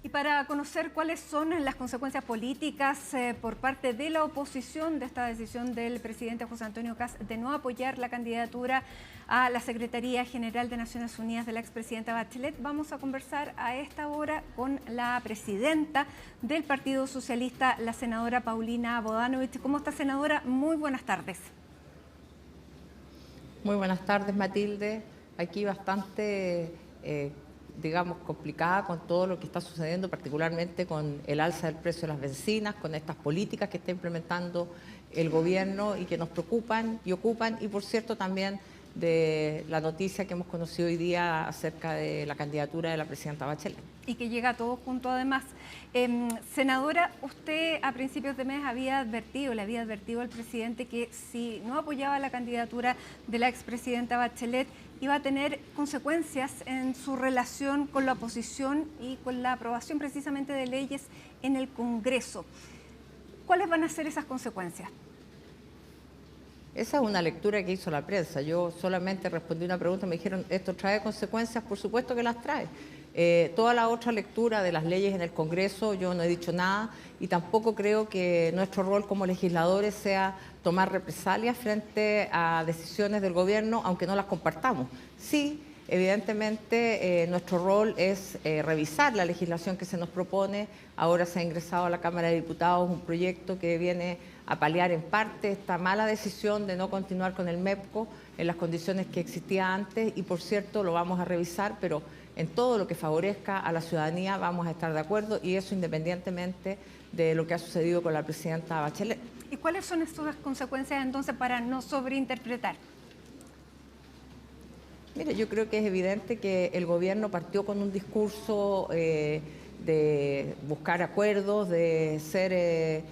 Y para conocer cuáles son las consecuencias políticas por parte de la oposición de esta decisión del presidente José Antonio Kast de no apoyar la candidatura a la Secretaría General de Naciones Unidas de la expresidenta Bachelet, vamos a conversar a esta hora con la presidenta del Partido Socialista, la senadora Paulina Bodanovich. ¿Cómo está, senadora? Muy buenas tardes. Muy buenas tardes, Matilde. Aquí bastante digamos, complicada con todo lo que está sucediendo, particularmente con el alza del precio de las bencinas, con estas políticas que está implementando el gobierno y que nos preocupan y ocupan, y por cierto también de la noticia que hemos conocido hoy día acerca de la candidatura de la presidenta Bachelet. Y que llega todo junto además. Senadora, usted a principios de mes le había advertido al presidente que si no apoyaba la candidatura de la expresidenta Bachelet iba a tener consecuencias en su relación con la oposición y con la aprobación precisamente de leyes en el Congreso. ¿Cuáles van a ser esas consecuencias? Esa es una lectura que hizo la prensa. Yo solamente respondí una pregunta, me dijeron, ¿esto trae consecuencias? Por supuesto que las trae. Toda la otra lectura de las leyes en el Congreso, yo no he dicho nada y tampoco creo que nuestro rol como legisladores sea tomar represalias frente a decisiones del gobierno, aunque no las compartamos. Sí, evidentemente nuestro rol es revisar la legislación que se nos propone. Ahora se ha ingresado a la Cámara de Diputados un proyecto que viene a paliar en parte esta mala decisión de no continuar con el MEPCO en las condiciones que existía antes, y por cierto lo vamos a revisar, pero en todo lo que favorezca a la ciudadanía vamos a estar de acuerdo, y eso independientemente de lo que ha sucedido con la presidenta Bachelet. ¿Y cuáles son estas consecuencias entonces para no sobreinterpretar? Mire, yo creo que es evidente que el gobierno partió con un discurso de buscar acuerdos, de ser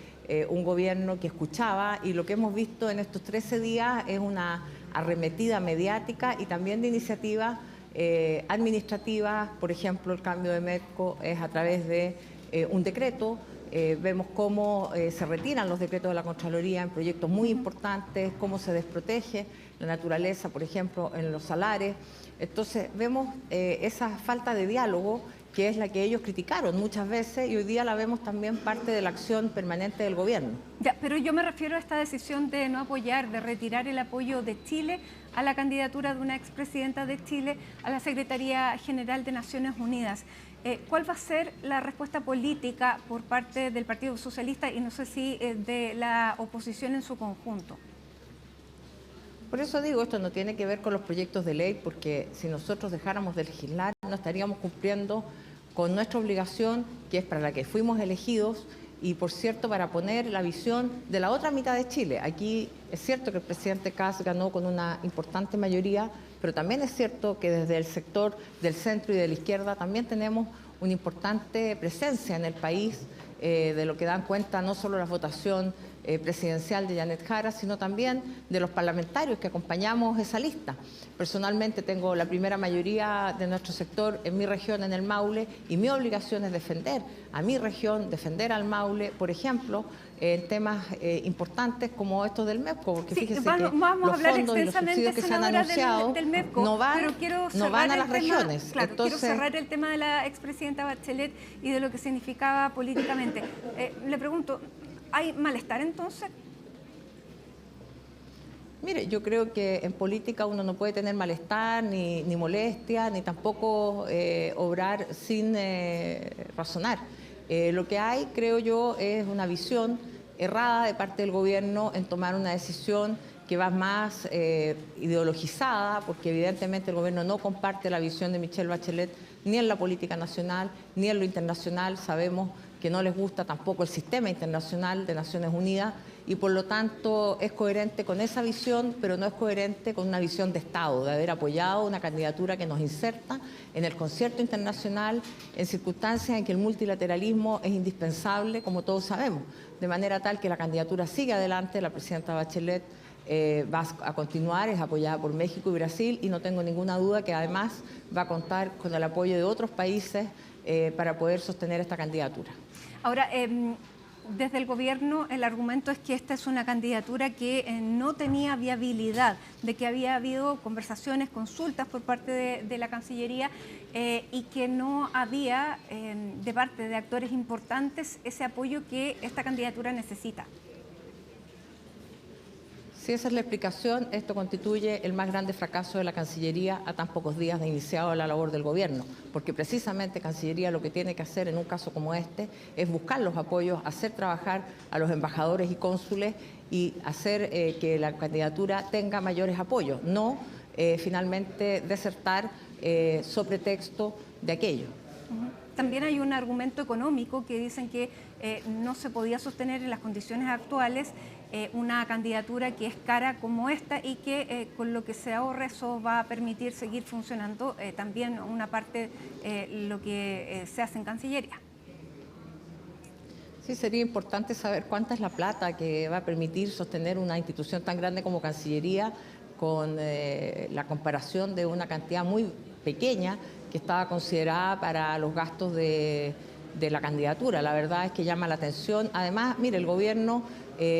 un gobierno que escuchaba, y lo que hemos visto en estos 13 días es una arremetida mediática y también de iniciativas administrativas. Por ejemplo, el cambio de MEPCO es a través de un decreto. Vemos cómo se retiran los decretos de la Contraloría en proyectos muy importantes, cómo se desprotege la naturaleza, por ejemplo, en los salares. Entonces vemos esa falta de diálogo, que es la que ellos criticaron muchas veces, y hoy día la vemos también parte de la acción permanente del gobierno. Ya, pero yo me refiero a esta decisión de no apoyar, de retirar el apoyo de Chile a la candidatura de una expresidenta de Chile a la Secretaría General de Naciones Unidas. ¿Cuál va a ser la respuesta política por parte del Partido Socialista y no sé si de la oposición en su conjunto? Por eso digo, esto no tiene que ver con los proyectos de ley, porque si nosotros dejáramos de legislar no estaríamos cumpliendo con nuestra obligación, que es para la que fuimos elegidos, y por cierto para poner la visión de la otra mitad de Chile. Aquí es cierto que el presidente Kast ganó con una importante mayoría, pero también es cierto que desde el sector del centro y de la izquierda también tenemos una importante presencia en el país, de lo que dan cuenta no solo la votación presidencial de Janet Jara, sino también de los parlamentarios que acompañamos esa lista. Personalmente tengo la primera mayoría de nuestro sector en mi región, en el Maule, y mi obligación es defender a mi región, defender al Maule, por ejemplo, en temas importantes como estos del MEPCO, porque sí, fíjese vamos que a los hablar fondos y los subsidios que se han anunciado del MEPCO, no van a las regiones. Claro, entonces, quiero cerrar el tema de la expresidenta Bachelet y de lo que significaba políticamente. Le pregunto, ¿hay malestar entonces? Mire, yo creo que en política uno no puede tener malestar, ni molestia, ni tampoco obrar sin razonar. Lo que hay, creo yo, es una visión errada de parte del gobierno en tomar una decisión que va más ideologizada, porque evidentemente el gobierno no comparte la visión de Michelle Bachelet ni en la política nacional ni en lo internacional. Sabemos que no les gusta tampoco el sistema internacional de Naciones Unidas, y por lo tanto es coherente con esa visión, pero no es coherente con una visión de Estado, de haber apoyado una candidatura que nos inserta en el concierto internacional en circunstancias en que el multilateralismo es indispensable, como todos sabemos, de manera tal que la candidatura sigue adelante. La presidenta Bachelet va a continuar, es apoyada por México y Brasil, y no tengo ninguna duda que además va a contar con el apoyo de otros países para poder sostener esta candidatura. Ahora, Desde el gobierno el argumento es que esta es una candidatura que no tenía viabilidad, de que había habido conversaciones, consultas por parte de la Cancillería y que no había de parte de actores importantes ese apoyo que esta candidatura necesita. Si esa es la explicación, esto constituye el más grande fracaso de la Cancillería a tan pocos días de iniciado la labor del gobierno, porque precisamente Cancillería lo que tiene que hacer en un caso como este es buscar los apoyos, hacer trabajar a los embajadores y cónsules y hacer que la candidatura tenga mayores apoyos, no finalmente desertar sobre texto de aquello. También hay un argumento económico que dicen que no se podía sostener en las condiciones actuales una candidatura que es cara como esta y que con lo que se ahorre eso va a permitir seguir funcionando también una parte lo que se hace en Cancillería. Sí, sería importante saber cuánta es la plata que va a permitir sostener una institución tan grande como Cancillería con la comparación de una cantidad muy pequeña que estaba considerada para los gastos de la candidatura. La verdad es que llama la atención. Además, mire, el gobierno,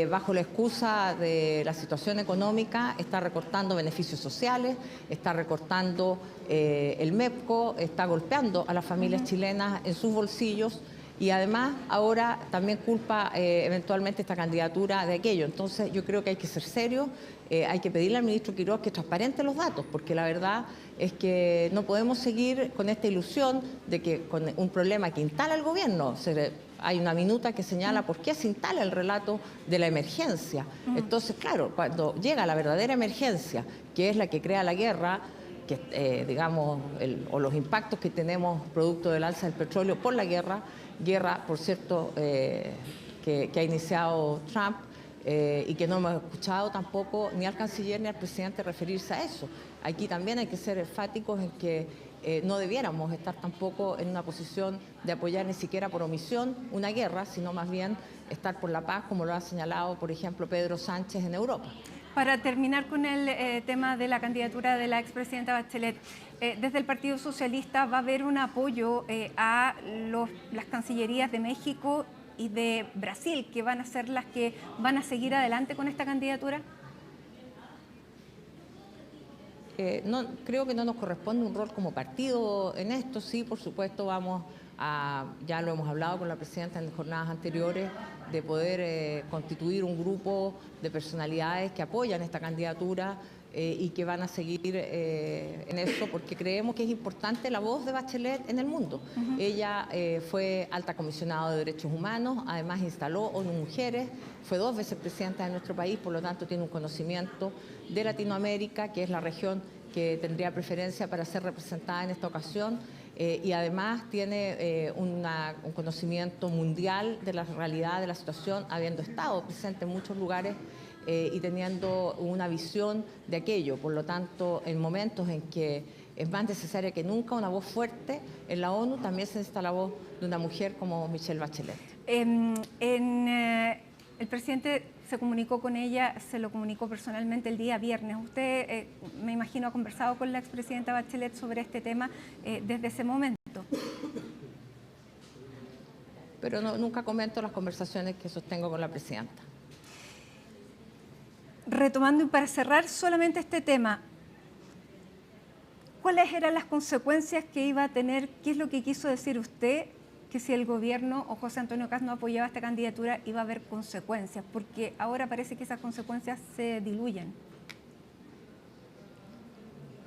bajo la excusa de la situación económica, está recortando beneficios sociales, está recortando el MEPCO, está golpeando a las familias chilenas en sus bolsillos y además ahora también culpa eventualmente esta candidatura de aquello. Entonces yo creo que hay que ser serios, hay que pedirle al ministro Quiroz que transparente los datos, porque la verdad es que no podemos seguir con esta ilusión de que con un problema que instala el gobierno, hay una minuta que señala por qué se instala el relato de la emergencia. Entonces, claro, cuando llega la verdadera emergencia, que es la que crea la guerra, que digamos, o los impactos que tenemos producto del alza del petróleo por la guerra, por cierto, que ha iniciado Trump y que no hemos escuchado tampoco ni al canciller ni al presidente referirse a eso. Aquí también hay que ser enfáticos en que no debiéramos estar tampoco en una posición de apoyar ni siquiera por omisión una guerra, sino más bien estar por la paz, como lo ha señalado, por ejemplo, Pedro Sánchez en Europa. Para terminar con el tema de la candidatura de la expresidenta Bachelet, desde el Partido Socialista va a haber un apoyo a las cancillerías de México y de Brasil, que van a ser las que van a seguir adelante con esta candidatura. No, creo que no nos corresponde un rol como partido en esto. Sí, por supuesto, ya lo hemos hablado con la presidenta en jornadas anteriores, de poder constituir un grupo de personalidades que apoyan esta candidatura y que van a seguir en eso, porque creemos que es importante la voz de Bachelet en el mundo. Ella fue alta comisionada de Derechos Humanos, además instaló ONU Mujeres, fue 2 veces presidenta de nuestro país, por lo tanto tiene un conocimiento de Latinoamérica, que es la región que tendría preferencia para ser representada en esta ocasión. Y además tiene un conocimiento mundial de la realidad de la situación, habiendo estado presente en muchos lugares y teniendo una visión de aquello. Por lo tanto, en momentos en que es más necesaria que nunca una voz fuerte en la ONU, también se necesita la voz de una mujer como Michelle Bachelet. El presidente se comunicó con ella, se lo comunicó personalmente el día viernes. Usted, me imagino, ha conversado con la expresidenta Bachelet sobre este tema desde ese momento. Pero nunca comento las conversaciones que sostengo con la presidenta. Retomando y para cerrar solamente este tema, ¿cuáles eran las consecuencias que iba a tener? ¿Qué es lo que quiso decir usted? Que si el gobierno o José Antonio Kast no apoyaba esta candidatura iba a haber consecuencias, porque ahora parece que esas consecuencias se diluyen.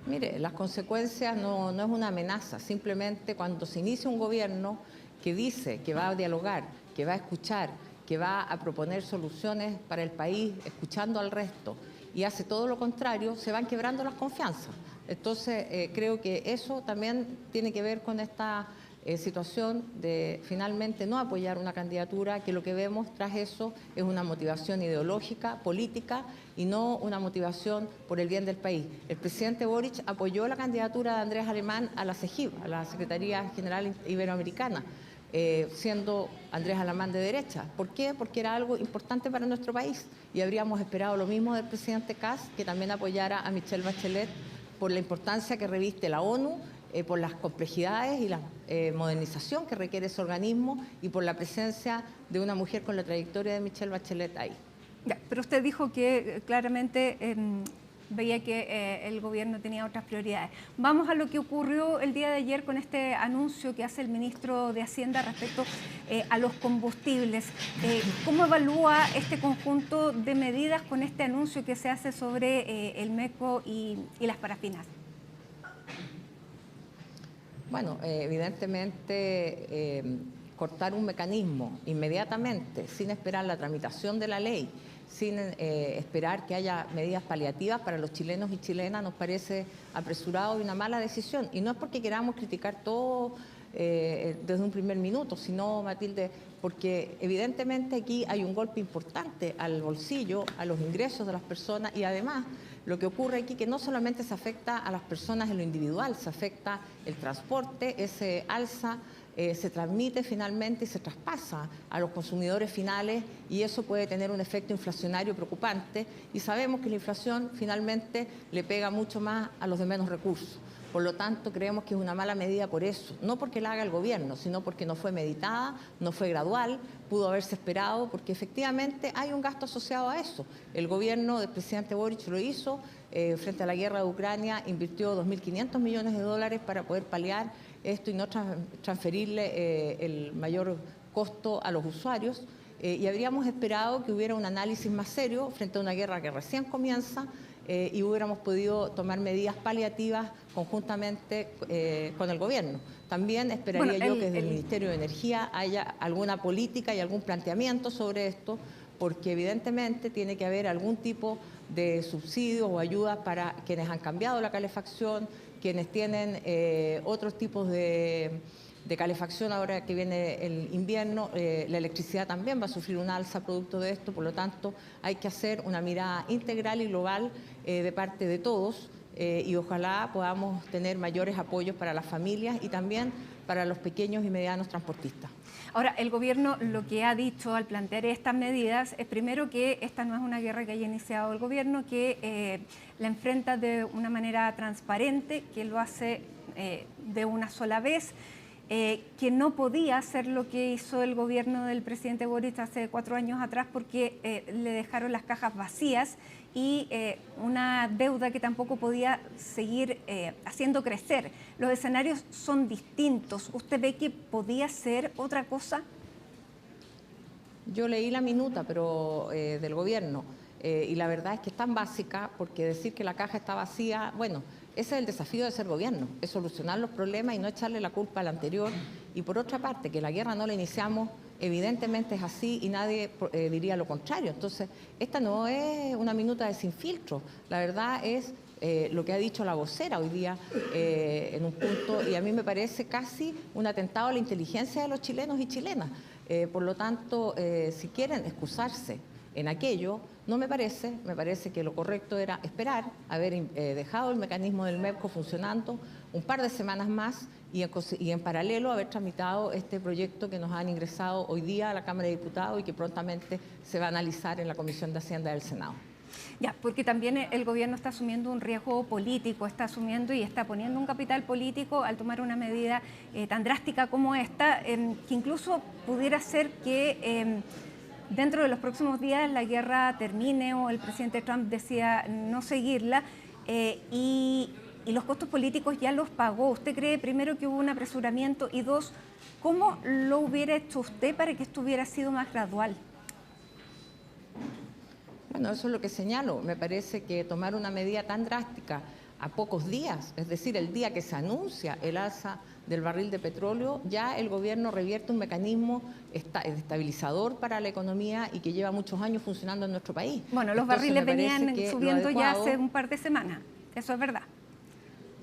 Mire, las consecuencias no es una amenaza, simplemente cuando se inicia un gobierno que dice que va a dialogar, que va a escuchar, que va a proponer soluciones para el país, escuchando al resto, y hace todo lo contrario, se van quebrando las confianzas. Entonces, creo que eso también tiene que ver con esta situación de finalmente no apoyar una candidatura, que lo que vemos tras eso es una motivación ideológica, política, y no una motivación por el bien del país. El presidente Boric apoyó la candidatura de Andrés Alemán a la CEGIB, a la Secretaría General Iberoamericana, siendo Andrés Alemán de derecha. ¿Por qué? Porque era algo importante para nuestro país y habríamos esperado lo mismo del presidente Kast, que también apoyara a Michelle Bachelet por la importancia que reviste la ONU por las complejidades y la modernización que requiere ese organismo y por la presencia de una mujer con la trayectoria de Michelle Bachelet ahí. Ya, pero usted dijo que claramente veía que el gobierno tenía otras prioridades. Vamos a lo que ocurrió el día de ayer con este anuncio que hace el ministro de Hacienda respecto a los combustibles. ¿Cómo evalúa este conjunto de medidas con este anuncio que se hace sobre el MECO y las parafinas? Bueno, evidentemente cortar un mecanismo inmediatamente, sin esperar la tramitación de la ley, sin esperar que haya medidas paliativas para los chilenos y chilenas, nos parece apresurado y una mala decisión. Y no es porque queramos criticar todo desde un primer minuto, sino, Matilde, porque evidentemente aquí hay un golpe importante al bolsillo, a los ingresos de las personas, y además lo que ocurre aquí que no solamente se afecta a las personas en lo individual, se afecta el transporte, ese alza se transmite finalmente y se traspasa a los consumidores finales, y eso puede tener un efecto inflacionario preocupante, y sabemos que la inflación finalmente le pega mucho más a los de menos recursos. Por lo tanto, creemos que es una mala medida por eso, no porque la haga el gobierno, sino porque no fue meditada, no fue gradual, pudo haberse esperado, porque efectivamente hay un gasto asociado a eso. El gobierno del presidente Boric lo hizo, frente a la guerra de Ucrania invirtió 2.500 millones de dólares para poder paliar esto y no transferirle el mayor costo a los usuarios. Y habríamos esperado que hubiera un análisis más serio frente a una guerra que recién comienza, y hubiéramos podido tomar medidas paliativas conjuntamente con el gobierno. También esperaría yo que desde el Ministerio de Energía haya alguna política y algún planteamiento sobre esto, porque evidentemente tiene que haber algún tipo de subsidios o ayudas para quienes han cambiado la calefacción, quienes tienen otros tipos de calefacción ahora que viene el invierno. La electricidad también va a sufrir un alza producto de esto, por lo tanto hay que hacer una mirada integral y global de parte de todos, y ojalá podamos tener mayores apoyos para las familias y también para los pequeños y medianos transportistas. Ahora, el gobierno lo que ha dicho al plantear estas medidas es primero que esta no es una guerra que haya iniciado el gobierno, que la enfrenta de una manera transparente, que lo hace de una sola vez, que no podía hacer lo que hizo el gobierno del presidente Boric hace 4 años atrás porque le dejaron las cajas vacías y una deuda que tampoco podía seguir haciendo crecer. Los escenarios son distintos. ¿Usted ve que podía ser otra cosa? Yo leí la minuta del gobierno y la verdad es que es tan básica, porque decir que la caja está vacía, bueno, ese es el desafío de ser gobierno, es solucionar los problemas y no echarle la culpa al anterior. Y por otra parte, que la guerra no la iniciamos, evidentemente es así y nadie diría lo contrario. Entonces, esta no es una minuta de sin filtro, la verdad es lo que ha dicho la vocera hoy día en un punto, y a mí me parece casi un atentado a la inteligencia de los chilenos y chilenas. Por lo tanto, si quieren excusarse en aquello, no me parece que lo correcto era esperar, haber dejado el mecanismo del MEPCO funcionando un par de semanas más y en paralelo haber tramitado este proyecto que nos han ingresado hoy día a la Cámara de Diputados y que prontamente se va a analizar en la Comisión de Hacienda del Senado. Ya, porque también el gobierno está asumiendo un riesgo político, está asumiendo y está poniendo un capital político al tomar una medida tan drástica como esta, que incluso pudiera ser que dentro de los próximos días la guerra termine o el presidente Trump decida no seguirla y los costos políticos ya los pagó. ¿Usted cree, primero, que hubo un apresuramiento y dos, cómo lo hubiera hecho usted para que esto hubiera sido más gradual? Bueno, eso es lo que señalo. Me parece que tomar una medida tan drástica a pocos días, es decir, el día que se anuncia el alza del barril de petróleo, ya el gobierno revierte un mecanismo estabilizador para la economía y que lleva muchos años funcionando en nuestro país. Bueno, los barriles venían subiendo ya hace un par de semanas, eso es verdad.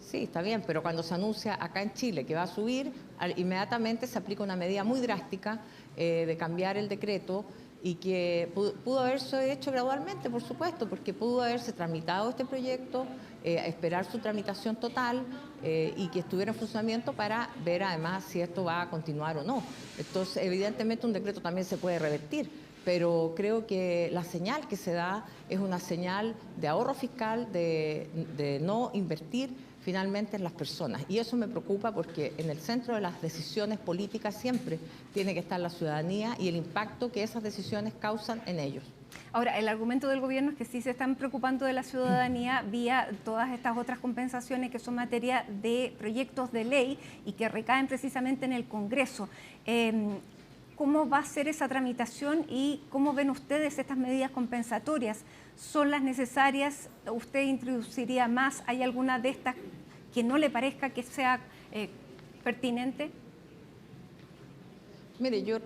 Sí, está bien, pero cuando se anuncia acá en Chile que va a subir, inmediatamente se aplica una medida muy drástica de cambiar el decreto, y que pudo haberse hecho gradualmente, por supuesto, porque pudo haberse tramitado este proyecto, esperar su tramitación total y que estuviera en funcionamiento para ver además si esto va a continuar o no. Entonces, evidentemente un decreto también se puede revertir, pero creo que la señal que se da es una señal de ahorro fiscal, de no invertir finalmente en las personas. Y eso me preocupa porque en el centro de las decisiones políticas siempre tiene que estar la ciudadanía y el impacto que esas decisiones causan en ellos. Ahora, el argumento del gobierno es que sí se están preocupando de la ciudadanía vía todas estas otras compensaciones que son materia de proyectos de ley y que recaen precisamente en el Congreso. ¿Cómo va a ser esa tramitación y cómo ven ustedes estas medidas compensatorias? ¿Son las necesarias? ¿Usted introduciría más? ¿Hay alguna de estas que no le parezca que sea pertinente? Mire, yo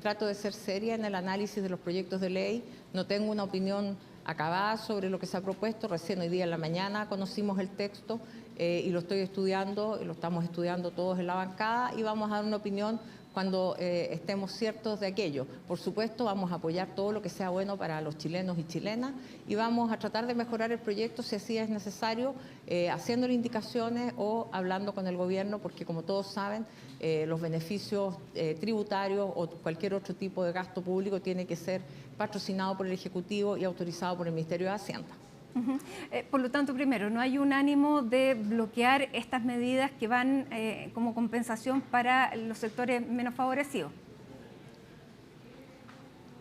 trato de ser seria en el análisis de los proyectos de ley. No tengo una opinión acabada sobre lo que se ha propuesto. Recién hoy día en la mañana conocimos el texto y lo estoy estudiando, y lo estamos estudiando todos en la bancada y vamos a dar una opinión cuando estemos ciertos de aquello. Por supuesto, vamos a apoyar todo lo que sea bueno para los chilenos y chilenas y vamos a tratar de mejorar el proyecto si así es necesario, haciéndole indicaciones o hablando con el gobierno, porque como todos saben, los beneficios tributarios o cualquier otro tipo de gasto público tiene que ser patrocinado por el Ejecutivo y autorizado por el Ministerio de Hacienda. Por lo tanto, primero, no hay un ánimo de bloquear estas medidas que van como compensación para los sectores menos favorecidos.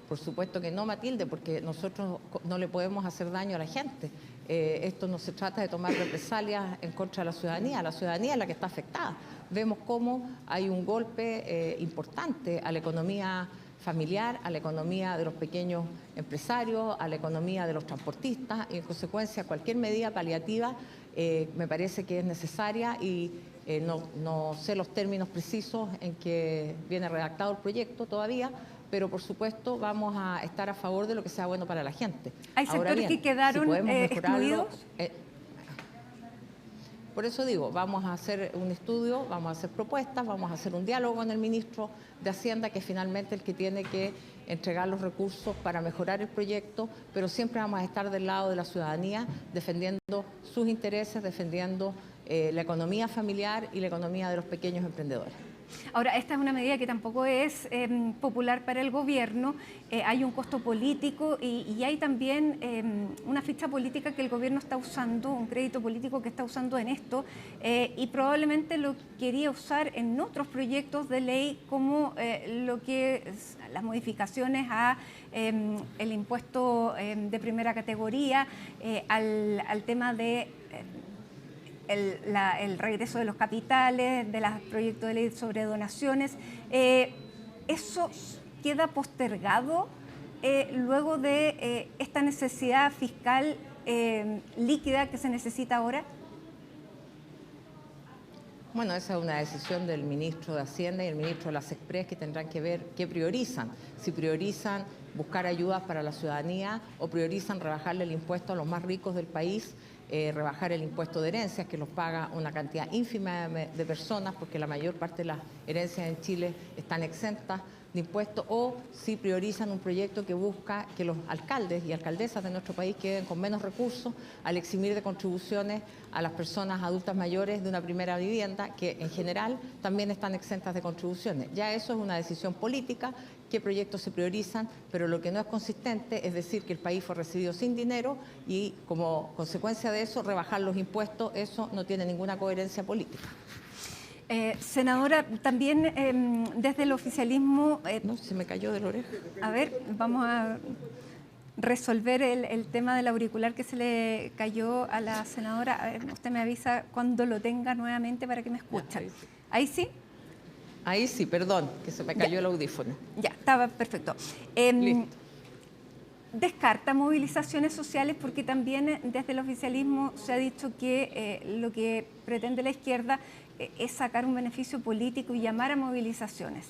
Por supuesto que no, Matilde, porque nosotros no le podemos hacer daño a la gente. Esto no se trata de tomar represalias en contra de la ciudadanía es la que está afectada. Vemos cómo hay un golpe importante a la economía familiar, a la economía de los pequeños empresarios, a la economía de los transportistas y en consecuencia cualquier medida paliativa me parece que es necesaria y no sé los términos precisos en que viene redactado el proyecto todavía, pero por supuesto vamos a estar a favor de lo que sea bueno para la gente. ¿Hay sectores que quedaron excluidos? Por eso digo, vamos a hacer un estudio, vamos a hacer propuestas, vamos a hacer un diálogo con el ministro de Hacienda, que es finalmente el que tiene que entregar los recursos para mejorar el proyecto, pero siempre vamos a estar del lado de la ciudadanía, defendiendo sus intereses, defendiendo la economía familiar y la economía de los pequeños emprendedores. Ahora, esta es una medida que tampoco es popular para el gobierno, hay un costo político y hay también una ficha política que el gobierno está usando, un crédito político que está usando en esto y probablemente lo quería usar en otros proyectos de ley como lo que es las modificaciones a el impuesto de primera categoría, al tema de el regreso de los capitales, de los proyectos de ley sobre donaciones. ¿Eso queda postergado luego de esta necesidad fiscal líquida que se necesita ahora? Bueno, esa es una decisión del ministro de Hacienda y el ministro de las Express que tendrán que ver qué priorizan. Si priorizan buscar ayudas para la ciudadanía o priorizan rebajarle el impuesto a los más ricos del país, rebajar el impuesto de herencias, que los paga una cantidad ínfima de personas, porque la mayor parte de las herencias en Chile están exentas de impuestos, o si priorizan un proyecto que busca que los alcaldes y alcaldesas de nuestro país queden con menos recursos al eximir de contribuciones a las personas adultas mayores de una primera vivienda, que en general también están exentas de contribuciones. Ya eso es una decisión política, qué proyectos se priorizan, pero lo que no es consistente es decir que el país fue recibido sin dinero y como consecuencia de eso rebajar los impuestos, eso no tiene ninguna coherencia política. Senadora, también desde el oficialismo... No, se me cayó de la oreja. A ver, vamos a resolver el tema del auricular que se le cayó a la senadora. A ver, usted me avisa cuando lo tenga nuevamente para que me escuchen. ¿Ahí sí? Ahí sí, perdón, que se me cayó el audífono. Ya, estaba perfecto. Listo. Descarta movilizaciones sociales porque también desde el oficialismo se ha dicho que lo que pretende la izquierda es sacar un beneficio político y llamar a movilizaciones.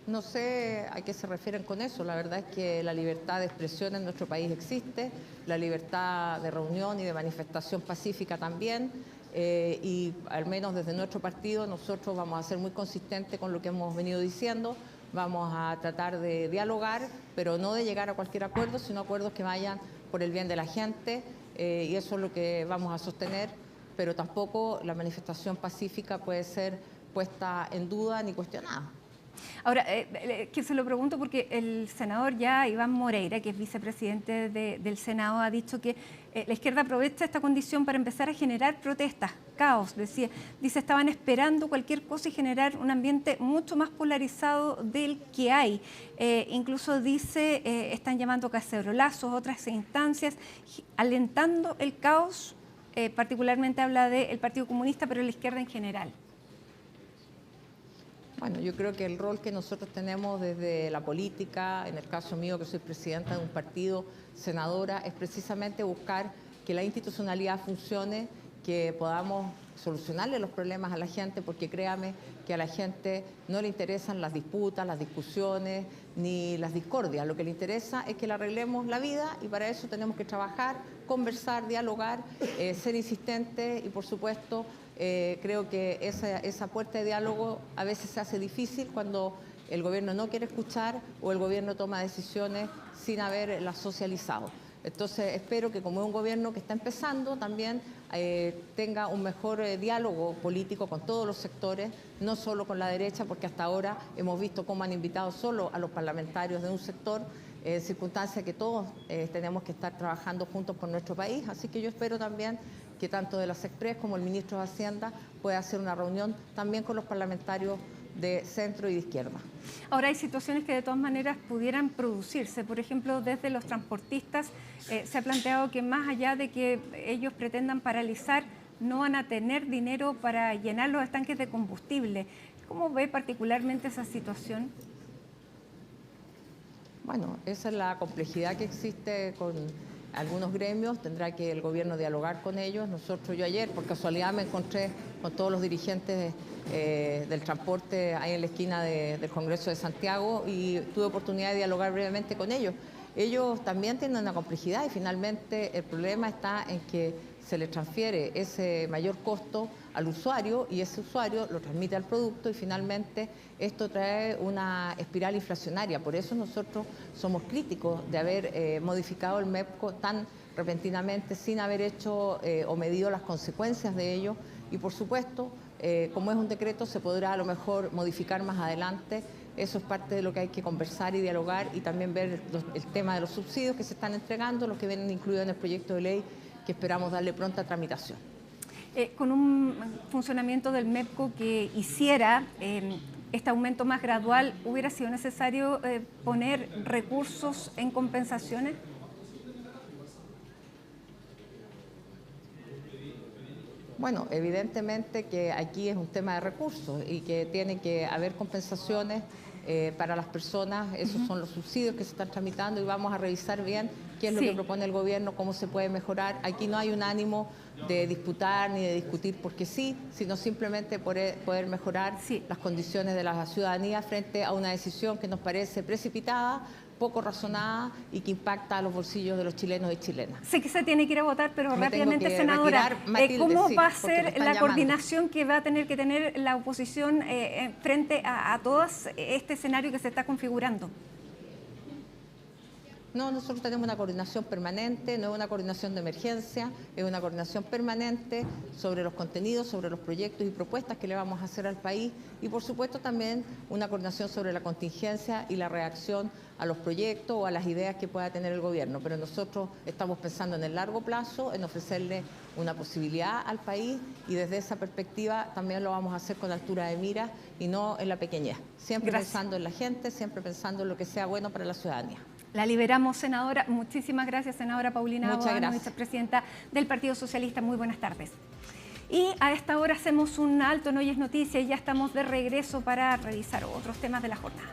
No sé a qué se refieren con eso. La verdad es que la libertad de expresión en nuestro país existe, la libertad de reunión y de manifestación pacífica también. Y al menos desde nuestro partido nosotros vamos a ser muy consistentes con lo que hemos venido diciendo. Vamos a tratar de dialogar, pero no de llegar a cualquier acuerdo, sino acuerdos que vayan por el bien de la gente, y eso es lo que vamos a sostener, pero tampoco la manifestación pacífica puede ser puesta en duda ni cuestionada. Ahora, que se lo pregunto porque el senador ya Iván Moreira, que es vicepresidente del Senado, ha dicho que la izquierda aprovecha esta condición para empezar a generar protestas, caos. Dice, estaban esperando cualquier cosa y generar un ambiente mucho más polarizado del que hay. Incluso dice, están llamando cacerolazos, otras instancias, alentando el caos. Particularmente habla del Partido Comunista, pero la izquierda en general. Bueno, yo creo que el rol que nosotros tenemos desde la política, en el caso mío que soy presidenta de un partido, senadora, es precisamente buscar que la institucionalidad funcione, que podamos solucionarle los problemas a la gente, porque créame que a la gente no le interesan las disputas, las discusiones, ni las discordias. Lo que le interesa es que le arreglemos la vida y para eso tenemos que trabajar, conversar, dialogar, ser insistentes y por supuesto creo que esa puerta de diálogo a veces se hace difícil cuando el gobierno no quiere escuchar o el gobierno toma decisiones sin haberlas socializado. Entonces espero que como es un gobierno que está empezando también tenga un mejor diálogo político con todos los sectores, no solo con la derecha, porque hasta ahora hemos visto cómo han invitado solo a los parlamentarios de un sector, circunstancia que todos tenemos que estar trabajando juntos por nuestro país. Así que yo espero también que tanto de las Express como el ministro de Hacienda pueda hacer una reunión también con los parlamentarios de centro y de izquierda. Ahora hay situaciones que de todas maneras pudieran producirse. Por ejemplo, desde los transportistas se ha planteado que más allá de que ellos pretendan paralizar, no van a tener dinero para llenar los estanques de combustible. ¿Cómo ve particularmente esa situación? Bueno, esa es la complejidad que existe con algunos gremios, tendrá que el gobierno dialogar con ellos. Yo ayer, por casualidad, me encontré con todos los dirigentes del transporte ahí en la esquina del Congreso de Santiago y tuve oportunidad de dialogar brevemente con ellos. Ellos también tienen una complejidad y finalmente el problema está en que se le transfiere ese mayor costo al usuario y ese usuario lo transmite al producto y finalmente esto trae una espiral inflacionaria. Por eso nosotros somos críticos de haber modificado el MEPCO tan repentinamente sin haber hecho o medido las consecuencias de ello y por supuesto, como es un decreto, se podrá a lo mejor modificar más adelante. Eso es parte de lo que hay que conversar y dialogar y también ver el tema de los subsidios que se están entregando, los que vienen incluidos en el proyecto de ley que esperamos darle pronta tramitación. Con un funcionamiento del MEPCO que hiciera este aumento más gradual, ¿hubiera sido necesario poner recursos en compensaciones? Bueno, evidentemente que aquí es un tema de recursos y que tiene que haber compensaciones para las personas. Esos son los subsidios que se están tramitando y vamos a revisar bien qué es lo que propone el gobierno, cómo se puede mejorar. Aquí no hay un ánimo de disputar ni de discutir porque sí, sino simplemente poder mejorar las condiciones de la ciudadanía frente a una decisión que nos parece precipitada, poco razonada y que impacta a los bolsillos de los chilenos y chilenas. Sé que se tiene que ir a votar, pero rápidamente, senadora, ¿cómo va a ser la coordinación que va a tener que tener la oposición frente a todo este escenario que se está configurando? No, nosotros tenemos una coordinación permanente, no es una coordinación de emergencia, es una coordinación permanente sobre los contenidos, sobre los proyectos y propuestas que le vamos a hacer al país y por supuesto también una coordinación sobre la contingencia y la reacción a los proyectos o a las ideas que pueda tener el gobierno. Pero nosotros estamos pensando en el largo plazo, en ofrecerle una posibilidad al país y desde esa perspectiva también lo vamos a hacer con altura de mira y no en la pequeñez. Siempre pensando en la gente, siempre pensando en lo que sea bueno para la ciudadanía. La liberamos, senadora. Muchísimas gracias, senadora Paulina Boano, vicepresidenta del Partido Socialista. Muy buenas tardes. Y a esta hora hacemos un alto en Hoy es Noticia y ya estamos de regreso para revisar otros temas de la jornada.